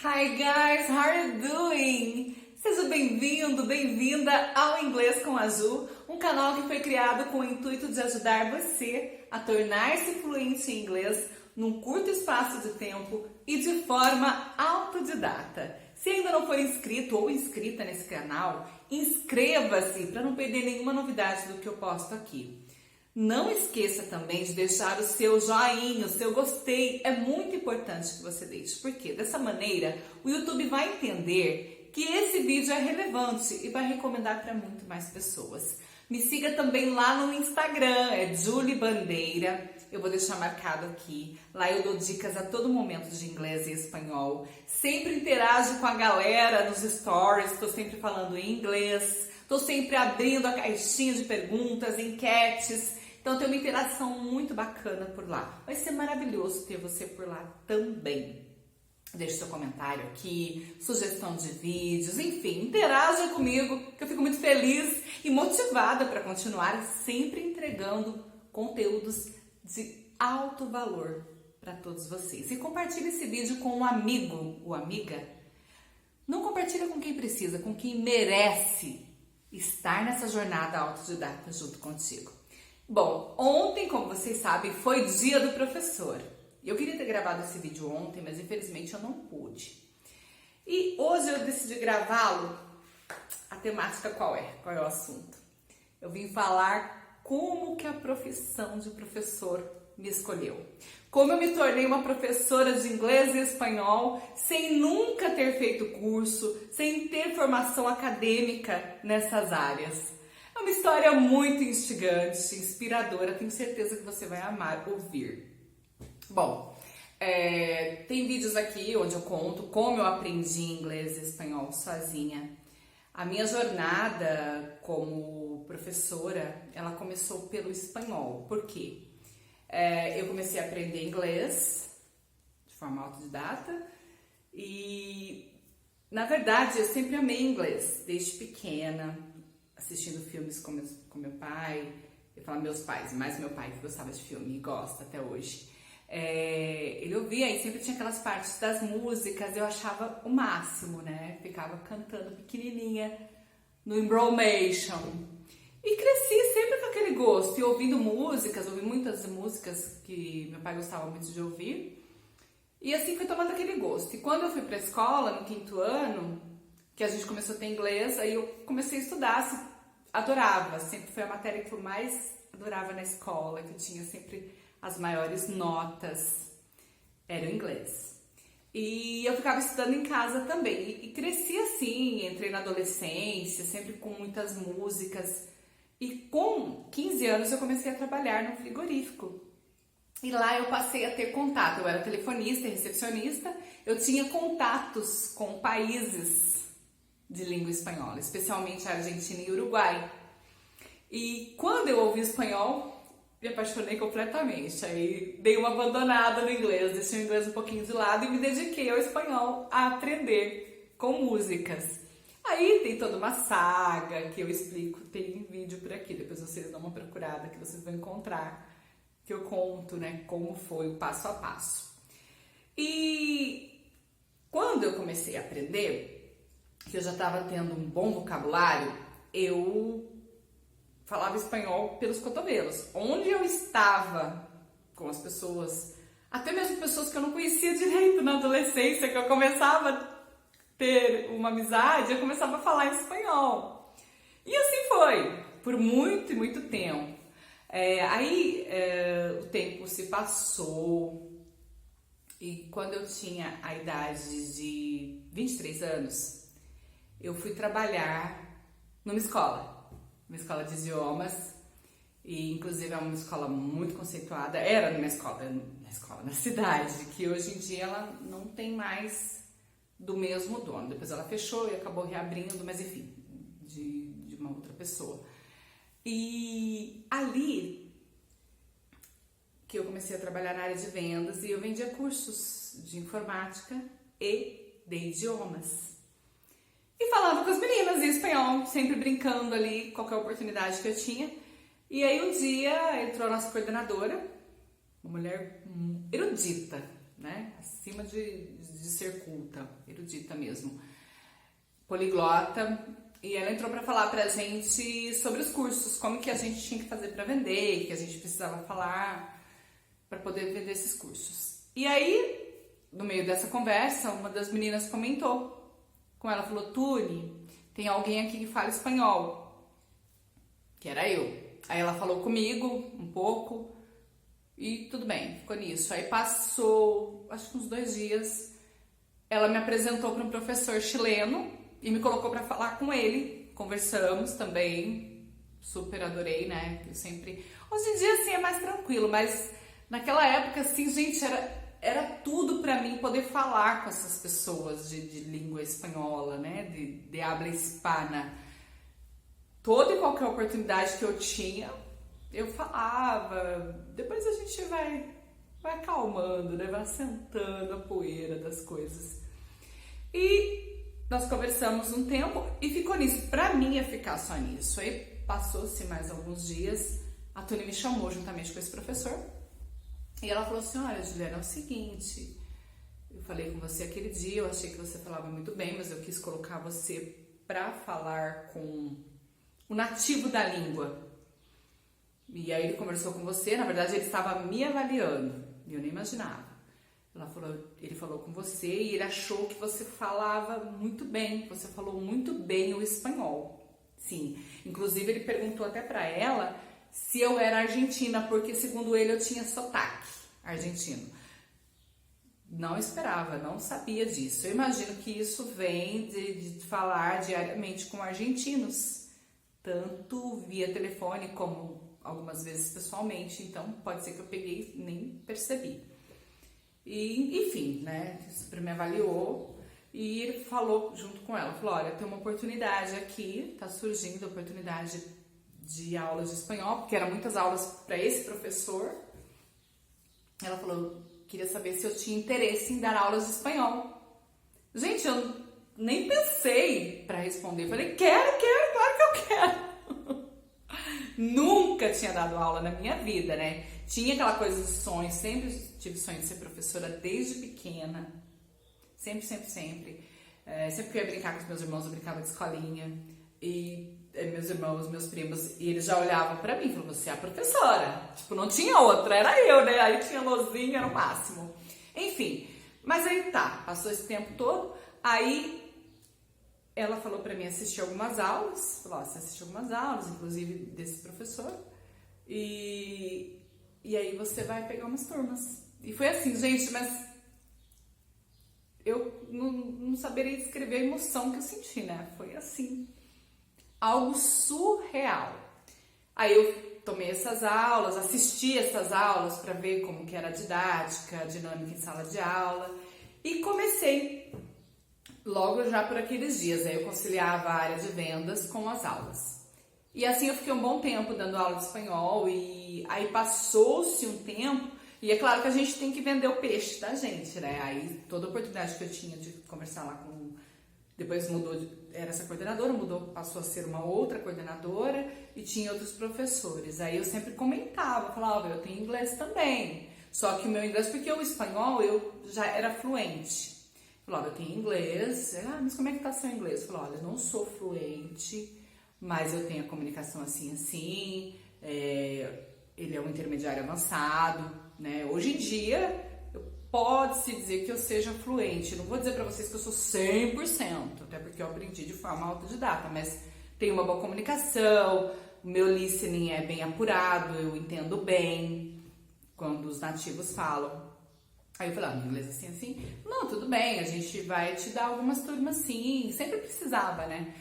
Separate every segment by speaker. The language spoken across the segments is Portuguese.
Speaker 1: Hi guys, how are you doing? Seja bem-vindo, bem-vinda ao Inglês com a Ju, um canal que foi criado com o intuito de ajudar você a tornar-se fluente em inglês num curto espaço de tempo e de forma autodidata. Se ainda não for inscrito ou inscrita nesse canal, inscreva-se para não perder nenhuma novidade do que eu posto aqui. Não esqueça também de deixar o seu joinha, o seu gostei, é muito importante que você deixe, porque dessa maneira o YouTube vai entender que esse vídeo é relevante e vai recomendar para muito mais pessoas. Me siga também lá no Instagram, é Julie Bandeira, eu vou deixar marcado aqui. Lá eu dou dicas a todo momento de inglês e espanhol, sempre interajo com a galera nos stories, estou sempre falando em inglês, estou sempre abrindo a caixinha de perguntas, enquetes. Então tem uma interação muito bacana por lá. Vai ser maravilhoso ter você por lá também. Deixe seu comentário aqui, sugestão de vídeos, enfim, interaja comigo, que eu fico muito feliz e motivada para continuar sempre entregando conteúdos de alto valor para todos vocês. E compartilhe esse vídeo com um amigo ou amiga. Não compartilha com quem precisa, com quem merece estar nessa jornada autodidata junto contigo. Bom, ontem, como vocês sabem, foi dia do professor. Eu queria ter gravado esse vídeo ontem, mas infelizmente eu não pude. E hoje eu decidi gravá-lo. A temática qual é? Qual é o assunto? Eu vim falar como que a profissão de professor me escolheu. Como eu me tornei uma professora de inglês e espanhol sem nunca ter feito curso, sem ter formação acadêmica nessas áreas. É uma história muito instigante, inspiradora, tenho certeza que você vai amar ouvir. Bom, tem vídeos aqui onde eu conto como eu aprendi inglês e espanhol sozinha. A minha jornada como professora, ela começou pelo espanhol. Por quê? Eu comecei a aprender inglês de forma autodidata e, na verdade, eu sempre amei inglês, desde pequena, assistindo filmes com meu pai. Eu falo meus pais, mais meu pai que gostava de filme e gosta até hoje. Ele ouvia e sempre tinha aquelas partes das músicas, eu achava o máximo, né? Ficava cantando pequenininha no Embromation. E cresci sempre com aquele gosto e ouvindo músicas, ouvi muitas músicas que meu pai gostava muito de ouvir. E assim fui tomando aquele gosto. E quando eu fui pra escola, no 5º ano, que a gente começou a ter inglês, aí eu comecei a estudar, adorava, sempre foi a matéria que eu mais adorava na escola, que eu tinha sempre as maiores notas, era o inglês. E eu ficava estudando em casa também, e cresci assim, entrei na adolescência, sempre com muitas músicas, e com 15 anos eu comecei a trabalhar no frigorífico. E lá eu passei a ter contato, eu era telefonista e recepcionista, eu tinha contatos com países de língua espanhola, especialmente a Argentina e Uruguai. E quando eu ouvi espanhol, me apaixonei completamente. Aí dei uma abandonada no inglês, deixei o inglês um pouquinho de lado e me dediquei ao espanhol a aprender com músicas. Aí tem toda uma saga que eu explico, tem vídeo por aqui, depois vocês dão uma procurada que vocês vão encontrar, que eu conto, né, como foi o passo a passo. E quando eu comecei a aprender, que eu já estava tendo um bom vocabulário, eu falava espanhol pelos cotovelos. Onde eu estava com as pessoas, até mesmo pessoas que eu não conhecia direito na adolescência, que eu começava a ter uma amizade, eu começava a falar espanhol. E assim foi, por muito e muito tempo. O tempo se passou e quando eu tinha a idade de 23 anos, eu fui trabalhar numa escola de idiomas, e inclusive é uma escola muito conceituada, era numa escola na cidade, que hoje em dia ela não tem mais do mesmo dono, depois ela fechou e acabou reabrindo, mas enfim, de uma outra pessoa. E ali que eu comecei a trabalhar na área de vendas e eu vendia cursos de informática e de idiomas. E falava com as meninas em espanhol, sempre brincando ali, qualquer oportunidade que eu tinha. E aí um dia entrou a nossa coordenadora, uma mulher erudita, né? Acima de ser culta, erudita mesmo. Poliglota. E ela entrou para falar pra gente sobre os cursos, como que a gente tinha que fazer para vender, que a gente precisava falar para poder vender esses cursos. E aí, no meio dessa conversa, uma das meninas comentou com ela, falou: Tune, tem alguém aqui que fala espanhol, que era eu. Aí ela falou comigo um pouco e tudo bem, ficou nisso. Aí passou, acho que uns 2 dias, ela me apresentou para um professor chileno e me colocou para falar com ele. Conversamos também, super adorei, né? Eu sempre... Hoje em dia, assim, é mais tranquilo, mas naquela época, assim, gente, era tudo para mim poder falar com essas pessoas de língua espanhola, né? De habla hispana. Toda e qualquer oportunidade que eu tinha, eu falava. Depois a gente vai acalmando, né? Vai assentando a poeira das coisas. E nós conversamos um tempo e ficou nisso. Pra mim ia ficar só nisso. Aí passou-se mais alguns dias, a Tune me chamou juntamente com esse professor e ela falou assim: olha, Juliana, é o seguinte, eu falei com você aquele dia, eu achei que você falava muito bem, mas eu quis colocar você pra falar com o nativo da língua. E aí ele conversou com você, na verdade ele estava me avaliando e eu nem imaginava. Ele falou com você e ele achou que você falava muito bem, você falou muito bem o espanhol. Sim, inclusive ele perguntou até pra ela se eu era argentina, porque segundo ele eu tinha sotaque argentino. Não esperava, não sabia disso. Eu imagino que isso vem de falar diariamente com argentinos, tanto via telefone como algumas vezes pessoalmente, então pode ser que eu peguei e nem percebi. E, enfim, né, super me avaliou e ele falou junto com ela, falou: olha, tem uma oportunidade aqui, tá surgindo a oportunidade de aulas de espanhol, porque eram muitas aulas para esse professor. Ela falou, queria saber se eu tinha interesse em dar aulas de espanhol. Gente, eu nem pensei para responder, falei, quero, claro que eu quero. Nunca tinha dado aula na minha vida, né? Tinha aquela coisa de sonho, sempre tive sonho de ser professora desde pequena. Sempre. Sempre que eu ia brincar com os meus irmãos, eu brincava de escolinha. E meus irmãos, meus primos, e eles já olhavam pra mim e falavam: você é a professora. Tipo, não tinha outra, era eu, né? Aí tinha Lozinha, era o máximo. Enfim, mas aí tá, passou esse tempo todo. Aí ela falou pra mim assistir algumas aulas. Falou: ó, você assistiu algumas aulas, inclusive desse professor. E aí você vai pegar umas turmas. E foi assim, gente, mas eu não saberia descrever a emoção que eu senti, né? Foi assim, algo surreal. Aí eu tomei essas aulas, assisti essas aulas para ver como que era a didática, a dinâmica em sala de aula. E comecei logo já por aqueles dias. Aí eu conciliava a área de vendas com as aulas. E assim eu fiquei um bom tempo dando aula de espanhol. E aí passou-se um tempo. E é claro que a gente tem que vender o peixe da gente, né? Aí toda oportunidade que eu tinha de conversar lá com... Depois mudou, era essa coordenadora, mudou, passou a ser uma outra coordenadora e tinha outros professores. Aí eu sempre comentava, falava: eu tenho inglês também. Só que o meu inglês, porque o espanhol eu já era fluente. Falava: eu tenho inglês. Mas como é que tá seu inglês? Falava: olha, eu não sou fluente, mas eu tenho a comunicação assim. Ele é um intermediário avançado, né? Hoje em dia, pode-se dizer que eu seja fluente. Não vou dizer pra vocês que eu sou 100%, até porque eu aprendi de forma autodidata, mas tenho uma boa comunicação, o meu listening é bem apurado, eu entendo bem quando os nativos falam. Aí eu falei: inglês assim? Não, tudo bem, a gente vai te dar algumas turmas sim, sempre precisava, né?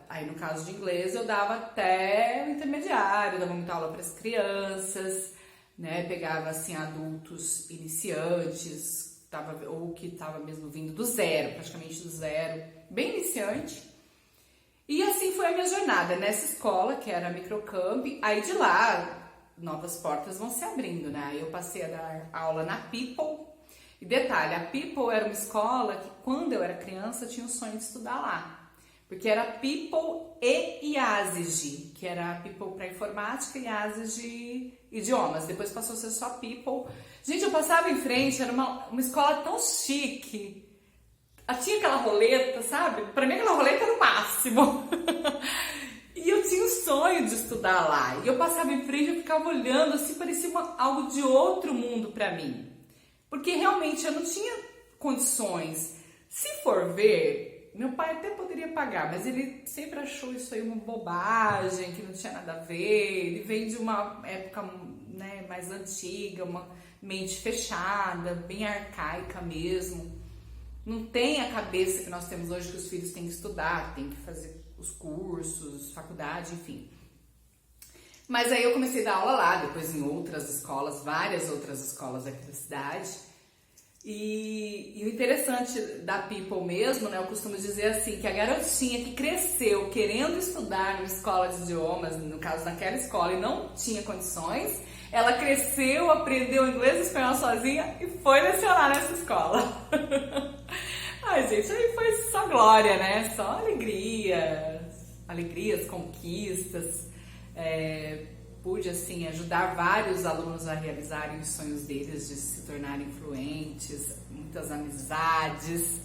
Speaker 1: Aí no caso de inglês eu dava até o intermediário, dava muita aula para as crianças, né? Pegava assim adultos iniciantes, ou que tava mesmo vindo do zero, praticamente do zero, bem iniciante. E assim foi a minha jornada nessa escola, que era a Microcamp. Aí de lá, novas portas vão se abrindo, né? Aí eu passei a dar aula na People. E detalhe, a People era uma escola que quando eu era criança eu tinha o sonho de estudar lá. Porque era People e IASG, que era People para informática e IASG idiomas. Depois passou a ser só People. Gente, eu passava em frente, era uma escola tão chique. Tinha aquela roleta, sabe? Pra mim aquela roleta era o máximo. E eu tinha o sonho de estudar lá. E eu passava em frente, eu ficava olhando, assim, parecia algo de outro mundo pra mim. Porque realmente eu não tinha condições. Se for ver, meu pai até poderia pagar, mas ele sempre achou isso aí uma bobagem, que não tinha nada a ver. Ele vem de uma época, né, mais antiga, uma mente fechada, bem arcaica mesmo. Não tem a cabeça que nós temos hoje, que os filhos têm que estudar, têm que fazer os cursos, faculdade, enfim. Mas aí eu comecei a dar aula lá, depois em outras escolas, várias outras escolas aqui da cidade. E o interessante da People mesmo, né, eu costumo dizer assim, que a garotinha que cresceu querendo estudar numa escola de idiomas, no caso daquela escola, e não tinha condições, ela cresceu, aprendeu inglês e espanhol sozinha e foi lecionar nessa escola. Ai, gente, aí foi só glória, né? Só alegrias, conquistas. Pude, assim, ajudar vários alunos a realizarem os sonhos deles de se tornarem fluentes, muitas amizades.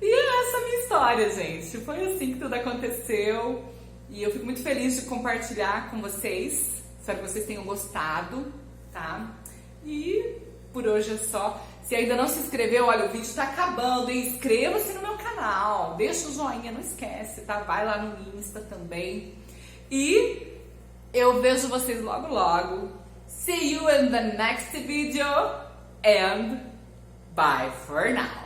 Speaker 1: E essa é a minha história, gente. Foi assim que tudo aconteceu. E eu fico muito feliz de compartilhar com vocês. Espero que vocês tenham gostado, tá? E por hoje é só. Se ainda não se inscreveu, olha, o vídeo tá acabando, hein? Inscreva-se no meu canal, deixa o joinha, não esquece, tá? Vai lá no Insta também. E eu vejo vocês logo logo. See you in the next video and bye for now.